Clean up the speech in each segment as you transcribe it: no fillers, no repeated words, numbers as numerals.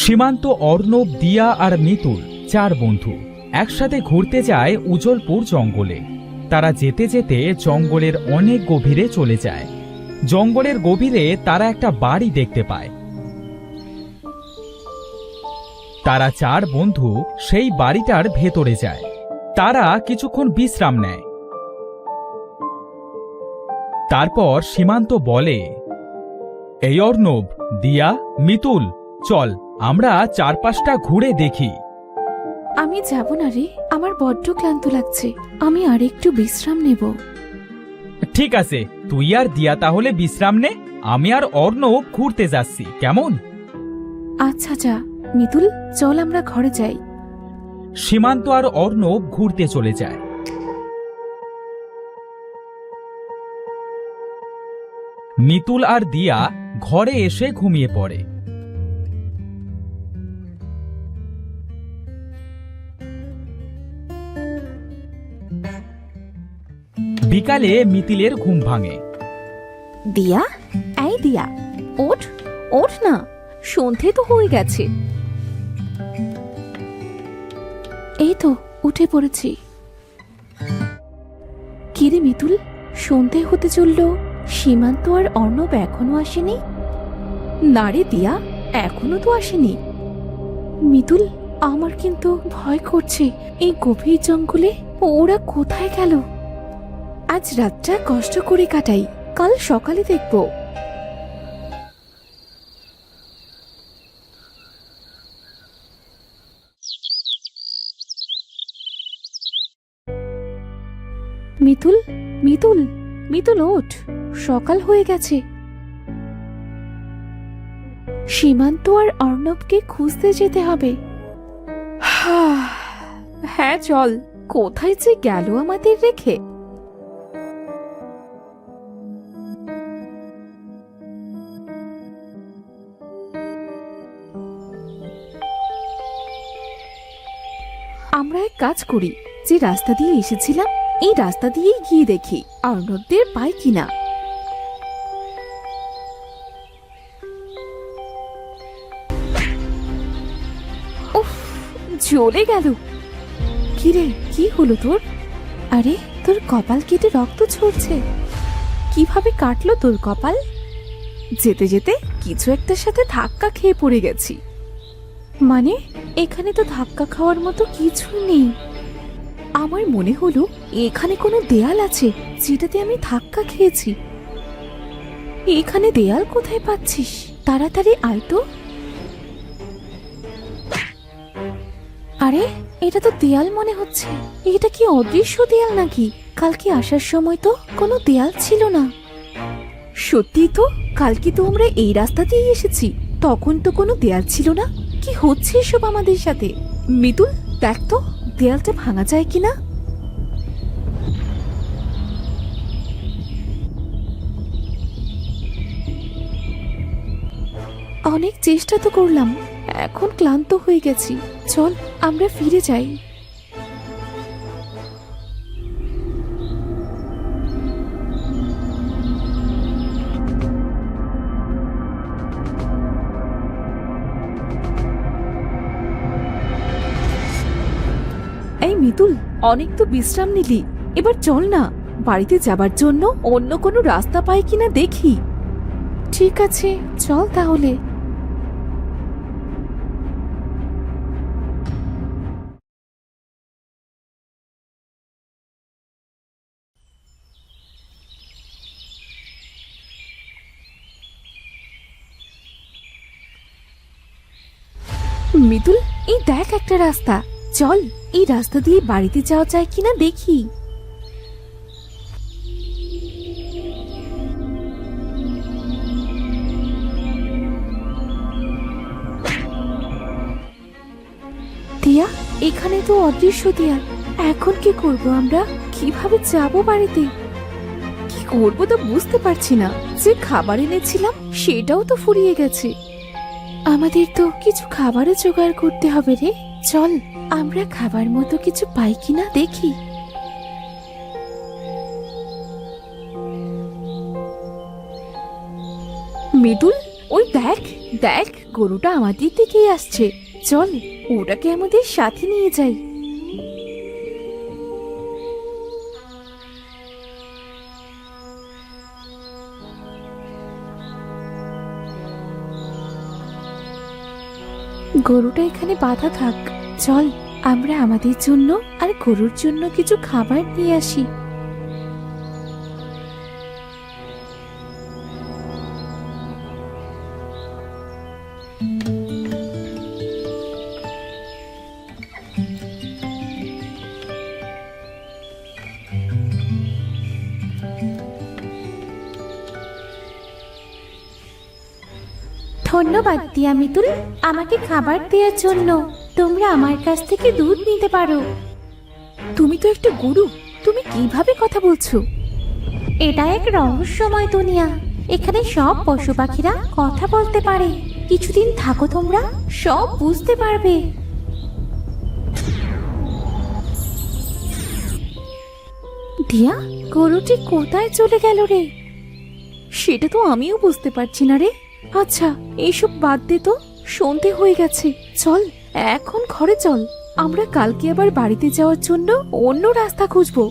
সীমান্ত, অর্ণব, দিয়া আর মিতুল চার বন্ধু একসাথে ঘুরতে যায় উজ্জ্বলপুর জঙ্গলে। তারা যেতে যেতে জঙ্গলের অনেক গভীরে চলে যায়। জঙ্গলের গভীরে তারা একটা বাড়ি দেখতে পায়। তারা চার বন্ধু সেই বাড়িটার ভেতরে যায়। তারা কিছুক্ষণ বিশ্রাম নেয়। তারপর সীমান্ত বলে, এই অর্ণব, দিয়া, মিতুল, চল আমরা চারপাশটা ঘুরে দেখি। আমি যাব না রে, আমার বড্ড ক্লান্ত লাগছে, আমি আর একটু বিশ্রাম নেব। ঠিক আছে, তুই আর দিয়া তাহলে বিশ্রাম নে, আমি আর অর্ণব ঘুরতে যাচ্ছি, কেমন? আচ্ছা যা। মিতুল, চল আমরা ঘরে যাই। সীমান্ত আর অর্ণব ঘুরতে চলে যায়। মিতুল আর দিয়া ঘরে এসে ঘুমিয়ে পড়ে। বিকালে মিতিলের ঘুম ভাঙে। দিয়া, এই দিয়া, ওঠ, ওঠ না, সন্ধে তো হয়ে গেছে। এই তো উঠে পড়েছি। কিরে মিতুল, সন্ধে হতে চলল, সীমান্ত আর অর্ণব এখনো আসেনি? না রে দিয়া, এখনো তো আসেনি। মিতুল, আমার কিন্তু ভয় করছে, এই গভীর জঙ্গলে ওরা কোথায় গেল? আজ রাতটা কষ্ট করে কাটাই, কাল সকালে দেখব। মিতুল, মিতুল, মিতুল ওঠ, সকাল হয়ে গেছে। সীমান্ত আর অর্ণবকে খুঁজতে যেতে হবে। হ্যাঁ চল, কোথায় যে গেল আমাদের রেখে। আমরা এক কাজ করি, যে রাস্তা দিয়ে এসেছিলাম এই রাস্তা দিয়েই গিয়ে দেখি অর্ণবদের পাই কিনা। উফ, জ্বলে গেল। কিরে, কি হলো তোর? আরে, তোর কপাল কেটে রক্ত ঝরছে। কিভাবে কাটলো তোর কপাল? যেতে যেতে কিছু একটার সাথে ধাক্কা খেয়ে পড়ে গেছি। মানে, এখানে তো ধাক্কা খাওয়ার মতো কিছু নেই। আমার মনে হলো এখানে কোনো দেয়াল আছে যেটাতে আমি ধাক্কা খেয়েছি। এখানে দেয়াল কোথায় পাচ্ছিস? তাড়াতাড়ি আয় তো। আরে, এটা তো দেয়াল মনে হচ্ছে। এটা কি অদৃশ্য দেয়াল নাকি? কালকে আসার সময় তো কোনো দেয়াল ছিল না। সত্যি তো, কালকে তো আমরা এই রাস্তা দিয়ে এসেছি, তখন তো কোনো দেয়াল ছিল না। কি হচ্ছে এসব আমাদের সাথে? মিতুল, দেখ তো দেয়ালটা ভাঙা যায় কিনা। অনেক চেষ্টা তো করলাম, এখন ক্লান্ত হয়ে গেছি। চল আমরা ফিরে যাই। এই মিতুল, অনেক তো বিশ্রাম নিলি, এবার চল না, বাড়িতে যাবার জন্য অন্য কোনো রাস্তা পাই কিনা দেখি। ঠিক আছে, চল তাহলে। মিতুল, এই দেখ একটা রাস্তা, চল এই রাস্তা দিয়ে বাড়িতে যাওয়া যায় কিনা দেখি। দিয়া, এখানে তো অদৃশ্য দেয়াল, এখন কি করব আমরা? কিভাবে যাব বাড়িতে? কি করব তো বুঝতে পারছি না। যে খাবার এনেছিলাম সেটাও তো ফুরিয়ে গেছে। আমাদের তো কিছু খাবারও জোগাড় করতে হবে রে। চল আমরা খাবার মতো কিছু পাই কিনা দেখি। মিতুল, ওই দেখ দেখ, গরুটা আমাদের দিকেই আসছে, চল ওটাকে আমাদের সাথে নিয়ে যাই। গরুটা এখানে বাঁধা থাক, চল আমরা আমাদের জন্য আর গরুর জন্য কিছু খাবার নিয়ে আসি। ধন্যবাদ দিয়া মিতুল, আমাকে খাবার দেওয়ার জন্য। তোমরা আমার কাছ থেকে দুধ নিতে পারো। তুমি তো একটা গরু, তুমি কিভাবে কথা বলছো? এটা এক রহস্যময় দুনিয়া, এখানে সব পশু পাখিরা কথা বলতে পারে। কিছুদিন থাকো, তোমরা সব বুঝতে পারবে। দিয়া, গরুটি কোথায় চলে গেল রে? সেটা তো আমিও বুঝতে পারছি না রে। আচ্ছা, এইসব বাদ দে তো, সন্ধে হয়ে গেছে, চল এখন ঘরে চল। আমরা কালকে আবার বাড়িতে যাওয়ার জন্য অন্য রাস্তা খুঁজবো।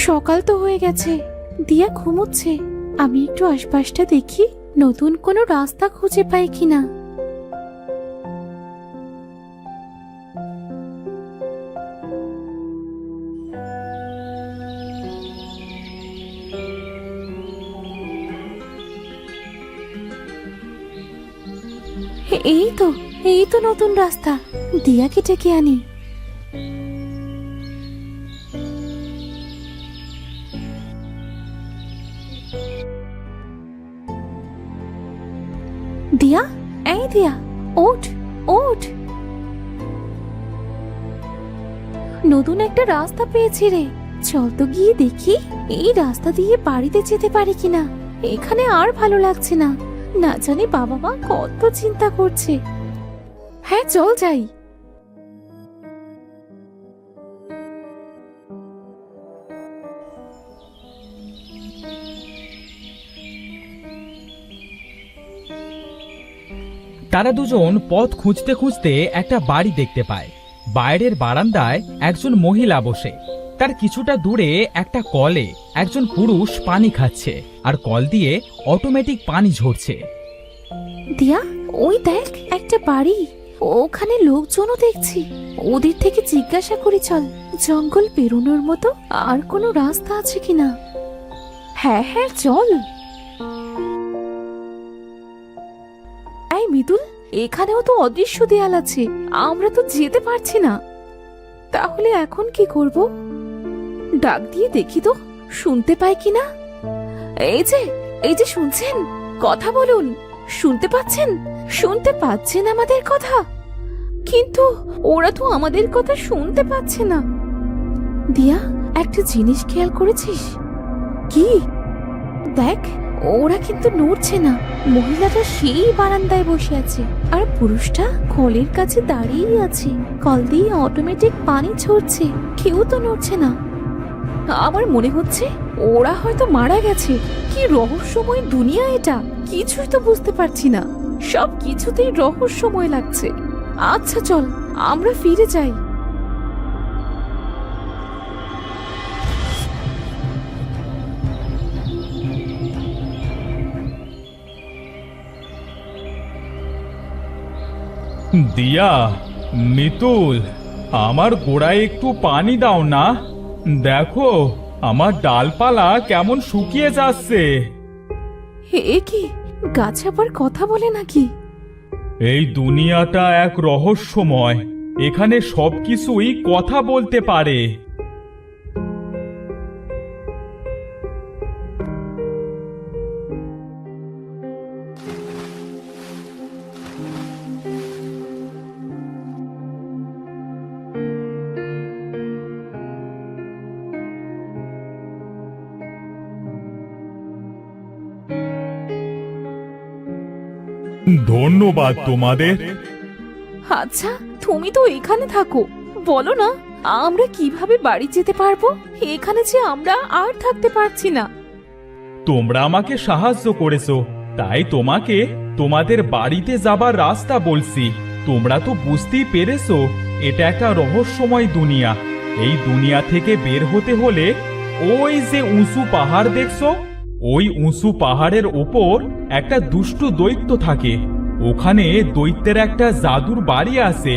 সকাল তো হয়ে গেছে, দিয়া ঘুমোচ্ছে। আমি একটু আশপাশটা দেখি, নতুন কোনো রাস্তা খুঁজে পাই কিনা। এই তো নতুন রাস্তা, দিয়াকে ডেকে আনি। দিয়া, এই দিয়া, ওঠ ওঠ, নতুন একটা রাস্তা পেয়েছি রে। চল তো গিয়ে দেখি এই রাস্তা দিয়ে বাড়িতে যেতে পারি কিনা। এখানে আর ভালো লাগছে না, না জানি বাবা মা কত চিন্তা করছে। হ্যাঁ চল যাই। তারা দুজন পথ খুঁজতে খুঁজতে একটা বাড়ি দেখতে পায়। বাইরের বারান্দায় একজন মহিলা বসে, তার কিছুটা দূরে একটা কলে একজন পুরুষ পানি খাচ্ছে, আর কল দিয়ে অটোমেটিক পানি ঝরছে। দিয়া, ওই দেখ একটা বাড়ি, ওখানে লোকজনও দেখছি। ওদের থেকে জিজ্ঞাসা করি চল, জঙ্গল পেরোনোর মতো আর কোনো রাস্তা আছে কিনা। হ্যাঁ হ্যাঁ চল। এই মিতুল, এখানেও তো অদৃশ্য দেয়াল আছে, আমরা তো যেতে পারছি না। তাহলে এখন কি করব? ডাক দিয়ে দেখি তো, শুনতে পাই কিনা। এই যে শুনছেন, কথা বলুন। শুনতে পাচ্ছেন? শুনতে পাচ্ছেন আমাদের কথা? কিন্তু ওরা তো আমাদের কথা শুনতে পাচ্ছে না। দিয়া, একটা জিনিস খেয়াল করেছিস? কি? দেখ, ওরা কিন্তু নড়ছে না। মহিলাটা সেই বারান্দায় বসে আছে, আর পুরুষটা কলের কাছে দাঁড়িয়ে আছে। কল দিয়ে অটোমেটিক পানি ঝরছে, কেউ তো নড়ছে না। আমার মনে হচ্ছে ওরা হয়তো মারা গেছে। কি রহস্যময় দুনিয়া এটা, কিছুই তো বুঝতে পারছি না। সব কিছুতেই রহস্যময় লাগছে। আচ্ছা চল, আমরা ফিরে যাই। দিয়া, মিতুল, আমার গোড়ায় একটু পানি দাও না। দেখো আমার ডালপালা কেমন শুকিয়ে যাচ্ছে। এ কি, গাছ আবার কথা বলে নাকি? এই দুনিয়াটা এক রহস্যময়, এখানে সবকিছুই কথা বলতে পারে। ধন্যবাদ তোমাদের। আচ্ছা, তুমি তো এখানে থাকো, বলো না আমরা কিভাবে বাড়ি যেতে পারবো? এখানে যে আমরা আর থাকতে পারছি না। তোমরা আমাকে সাহায্য করেছো, তাই তোমাকে তোমাদের বাড়িতে যাবার রাস্তা বলছি। তোমরা তো বুঝতেই পেরেছো এটা একটা রহস্যময় দুনিয়া। এই দুনিয়া থেকে বের হতে হলে ওই যে উঁচু পাহাড় দেখছো, ওই উঁচু পাহাড়ের ওপর একটা দুষ্টু দৈত্য থাকে। ওখানে দৈত্যের একটা জাদুর বাড়ি আছে।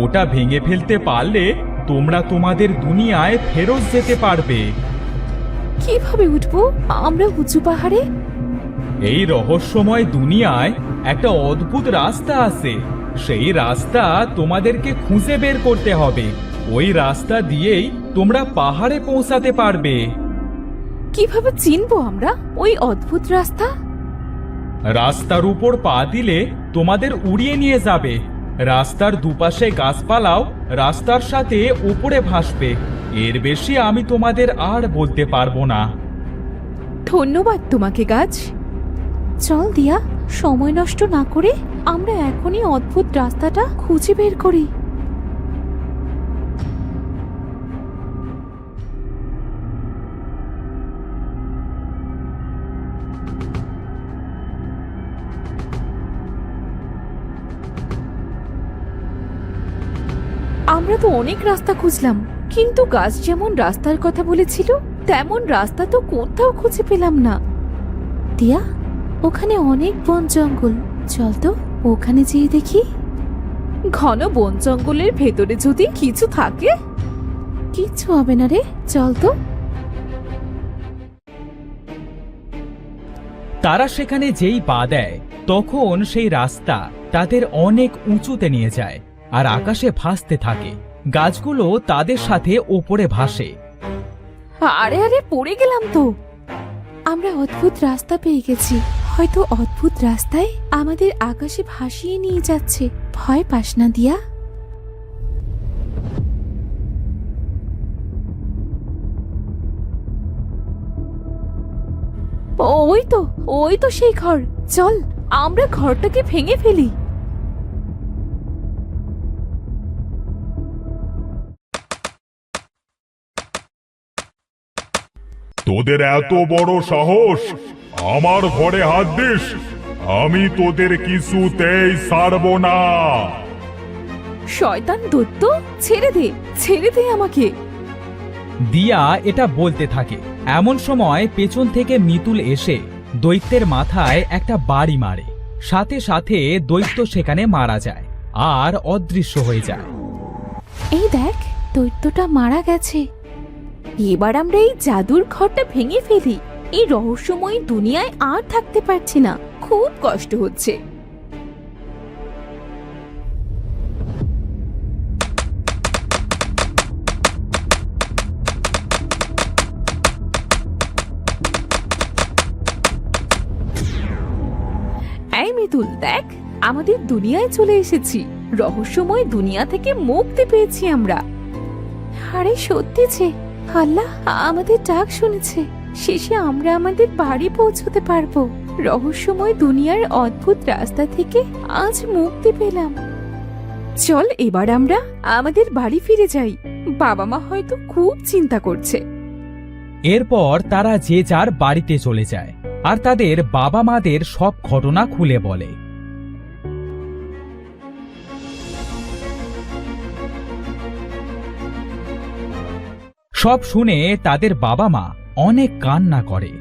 ওটা ভেঙে ফেলতে পারলে তোমরা তোমাদের দুনিয়ায় ফেরত যেতে পারবে। কিভাবে উঠবো আমরা উঁচু পাহাড়ে? এই রহস্যময় দুনিয়ায় একটা অদ্ভুত রাস্তা আছে। সেই রাস্তা তোমাদেরকে খুঁজে বের করতে হবে। ওই রাস্তা দিয়েই তোমরা পাহাড়ে পৌঁছাতে পারবে। কিভাবে চিনবো আমরা ওই অদ্ভুত রাস্তা? রাস্তার উপর পা দিলে তোমাদের উড়িয়ে নিয়ে যাবে। রাস্তার দুপাশে গাছপালাও রাস্তার সাথে উপরে ভাসবে। এর বেশি আমি তোমাদের আর বলতে পারবো না। ধন্যবাদ তোমাকে গাছ। চল দিয়া, সময় নষ্ট না করে আমরা এখনই অদ্ভুত রাস্তাটা খুঁজে বের করি। আমরা তো অনেক রাস্তা খুঁজলাম, কিন্তু গাছ যেমন রাস্তার কথা বলেছিল তেমন রাস্তা তো কোথাও খুঁজে পেলাম না। দিয়া, ওখানে অনেক বন জঙ্গল, চল তো ওখানে যেয়ে দেখি। ঘন বন জঙ্গলের ভেতরে যদি কিছু থাকে? কিচ্ছু হবে না রে, চল তো। তারা সেখানে যেই পা দেয় তখন সেই রাস্তা তাদের অনেক উঁচুতে নিয়ে যায় আর আকাশে ভাসতে থাকে। গাছগুলো তাদের সাথে ওপরে ভাসে। আরে আরে, পড়ে গেলাম তো। আমরা অদ্ভুত রাস্তা পেয়ে গেছি। হয়তো অদ্ভুত রাস্তায় আমাদের আকাশে ভাসিয়ে নিয়ে যাচ্ছে। ভয় পাস না দিয়া। ওই তো সেই ঘর। চল আমরা ঘরটাকে ভেঙে ফেলি। তোদের এত বড় সাহস, আমার ঘরে হাত দিস? আমি তোদের কিছুতেই ছাড়বো না। শয়তান দৈত্য, ছেড়ে দে আমাকে। দিয়া এটা বলতে থাকে। এমন সময় পেছন থেকে মিতুল এসে দৈত্যের মাথায় একটা বাড়ি মারে। সাথে সাথে দৈত্য সেখানে মারা যায় আর অদৃশ্য হয়ে যায়। এই দেখ, দৈত্যটা মারা গেছে। এবার আমরা এই জাদুর ঘরটা ভেঙে ফেলি। এই রহস্যময় দুনিয়ায় আর থাকতে পারছি না, খুব কষ্ট হচ্ছে। এই মিতুল, দেখ আমাদের দুনিয়ায় চলে এসেছি। রহস্যময় দুনিয়া থেকে মুক্তি পেয়েছি আমরা। আরে সত্যি যে, আল্লাহ আমাদের ডাক শুনেছে। শেষে আমরা আমাদের বাড়ি পৌঁছতে পারবো। রহস্যময় দুনিয়ার অদ্ভুত রাস্তা থেকে আজ মুক্তি পেলাম। চল এবার আমরা আমাদের বাড়ি ফিরে যাই। বাবা মা হয়তো খুব চিন্তা করছে। এরপর তারা যে যার বাড়িতে চলে যায় আর তাদের বাবা মাদের সব ঘটনা খুলে বলে। সব শুনে তাদের বাবা মা অনেক কান্না করে।